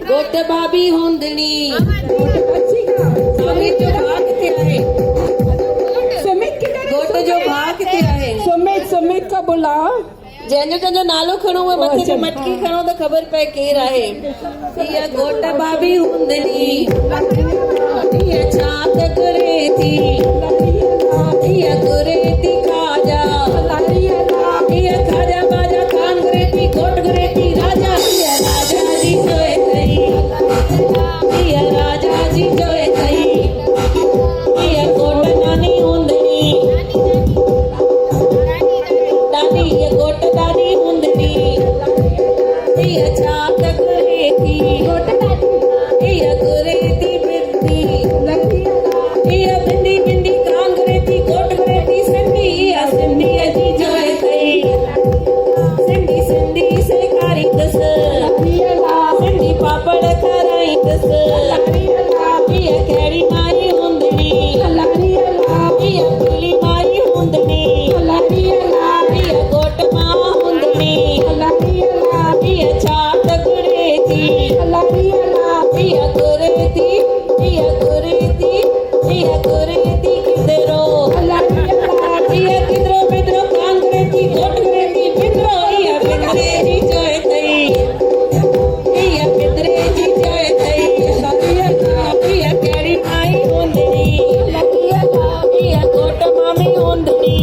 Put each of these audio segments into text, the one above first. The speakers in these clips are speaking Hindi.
गोट भाभी हुंदनी गोट जो भागते आहे सुमित का बुलाओ जंहिंजो जंहिंजो नालो खणो उहे मथे ते मटकी खणो त ख़बर पए केरु आहे इहा घोट भाभी हुंदनी इहा छा त करे थी इहा घुरे थी खाजा इहा खाजा बाजा खान घुरे थी घोट घुरे थी राजा इहा राजा जी जोए थई इहा राजा जी जोए थई इहा घोट नानी हुंदनी दादी इहा घोट दादी हुंदनी इहा छा त करे थी इहा घुरे थी बिंदी इहा बिंदी बिंदी कान घुरे थी घोट घुरे थी सिंधी इहा सिंधीअ जी जोए थई सिंधी सिंधी सेखारींदसि सिंधी पापड़ खाराईंदसि इहा कहिड़ी माई हुंदनी इहा पीली माई हुंदनी इहा घोट मां हुंदनी इहा छा त घुरे थी इहा घुरे थी इहा घुरे थी इहा घुरे थी किधरो इहा किधरो बिधरो कान घुरे थी घोट घुरे थी बिधरो इहा बिधरे जी जोए थई इहा बिधरे जी जोए थई इहा कहिड़ी माई हुंदनी इहा घोट मामी हुंदनी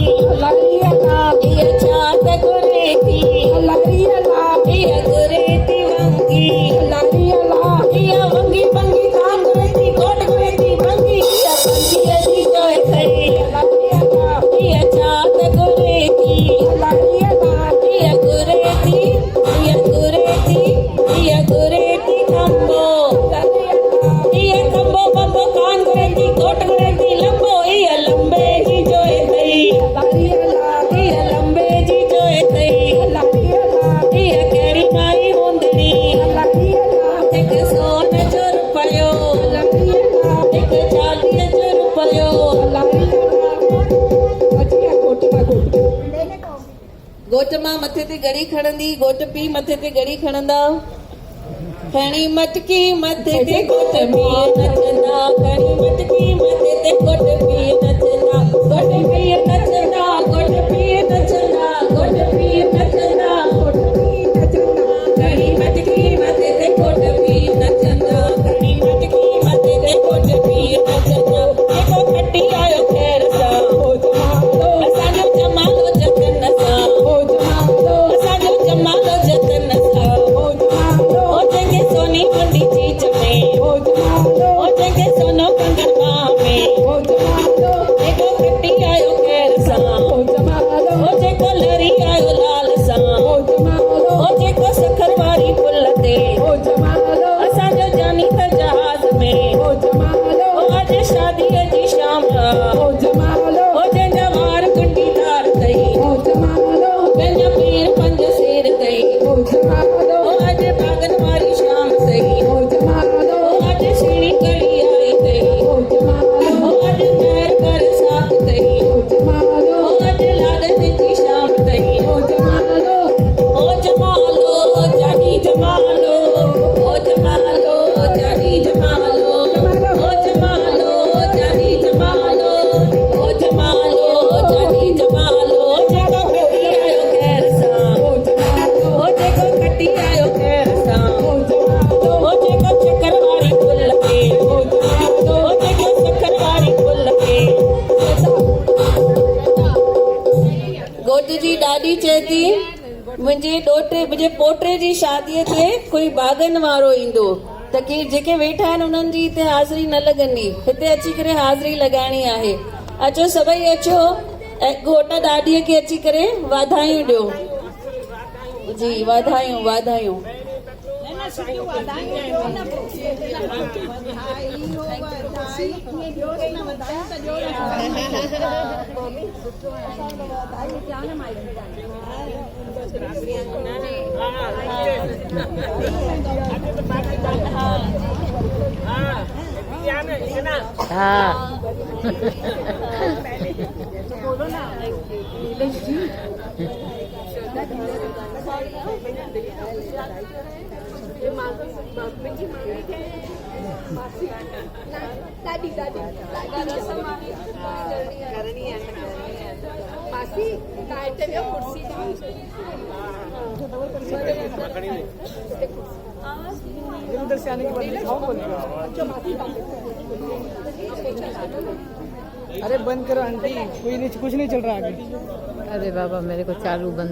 इहा छा त घुरे थी इहा घुरे थी वंगी इहा वंगी वंगी कान घुरे थी घोट घुरे थी वंगी इहा वंगीअ जी जोए थई इहा छा त घुरे थी इहा घुरे थी इहा घुरे थी इहा घुरे थी खंबो इहा खंबो बंबो कान घुरे थी घोट घुरे थी लंबो इहा लंबे जी जोए थई इहा लंबे जी जोए थई इहा कहिड़ी माई हुंदनी हिकु सोन जो रुपयो हिकु 40 जो रुपयो घोट मां मथे ते घड़ी खणंदी घोट पी मथे ते घड़ी खणंदा खणी मटकी मथे ते घोट पी नचंदा खणी मटकी मथे ते घोट पी नचंदा घोट पी नचंदा घोट पी नचंदा घोट पी नचंदा खणी मटकी मथे ते घोट पी नचंदा खणी मटकी मथे ते घोट पी नचंदा जेको खटी आयो खैर सां असांजो जमालो जतन सां असांजो जमालो जतन सां ओ जंहिंखे सोनी मुंडी चीच में ओ जंहिंखे सोनो कंगन मां में जेको खटी आयो तुंहिंजी ॾाॾी चए थी मुंहिंजे ॾोटे मुंहिंजे पोटे जी शादीअ ते कोई भाॻनि वारो ईंदो त की जेके वेठा आहिनि उन्हनि जी हिते हाज़िरी न लॻंदी, हिते अची करे हाज़िरी लॻाइणी आहे। अचो सभई अचो ऐं घोट ॾाॾीअ खे अची करे वाधायूं ॾियो। जी वाधायूं वाधायूं। उधर से आने के बाद दिखाओ बोल रहे अरे बंद करो आंटी, कोई नहीं, कुछ नहीं चल रहा आगे। अरे बाबा मेरे को चालू बंद